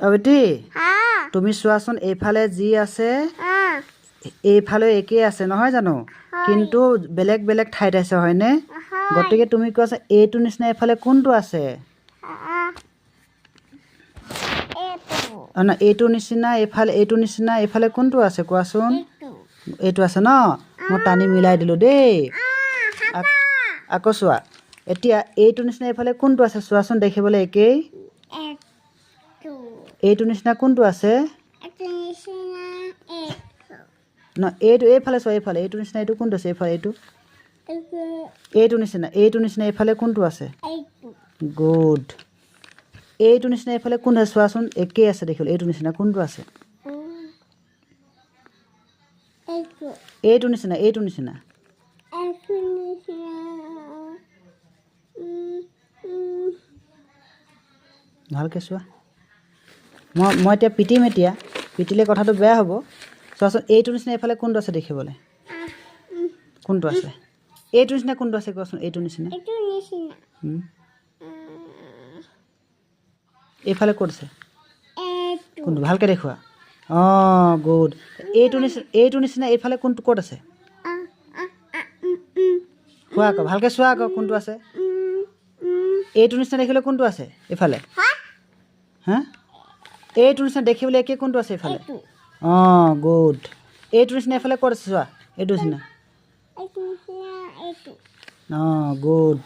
বেটি তুমি চোৱাচোন এইফালে যি আছে এইফালে একেই আছে নহয় জানো কিন্তু বেলেগ বেলেগ ঠাইত আছে হয়নে গতিকে তুমি কোৱাচোন এইটো নিচিনা এইফালে কোনটো আছে না এইটো নিচিনা এইফালে কোনটো আছে কোৱাচোন এইটো আছে ন মই টানি মিলাই দিলোঁ দেই আকৌ চোৱা এতিয়া এইটো নিচিনা এইফালে কোনটো আছে চোৱাচোন দেখিবলৈ একেই এইটো নিচিনা কোনটো আছে ন এইফালে চোৱা এইফালে এইটো নিচিনা এইটো কোনটো আছে এইফালে এইটো নিচিনা এইফালে কোনটো আছে গুড এইটো নিচিনা এইফালে কোনটো আছে চোৱাচোন একেই আছে দেখিবলৈ এইটো নিচিনা কোনটো আছে এইটো নিচিনা ভালকৈ চোৱা মই এতিয়া পিটিলে কথাটো বেয়া হ'ব চোৱাচোন এইটো নিচিনা এইফালে কোনটো আছে দেখিবলৈ কোনটো আছে এইটো নিচিনা কোনটো আছে কোৱাচোন এইটো নিচিনা এইফালে ক'ত আছে কোনটো ভালকৈ দেখুওৱা অঁ গুড এইটো নিচিনা এইফালে কোনটো ক'ত আছে চোৱা আকৌ ভালকৈ চোৱা আকৌ কোনটো আছে এইটো নিচিনা দেখিবলৈ কোনটো আছে এইফালে হা এইটো নিচিনা দেখিবলৈ একে কোনটো আছে এইফালে অঁ গুড এইটো নিচিনা এইফালে ক'ত আছে চোৱা এইটো নিচিনা অঁ গুড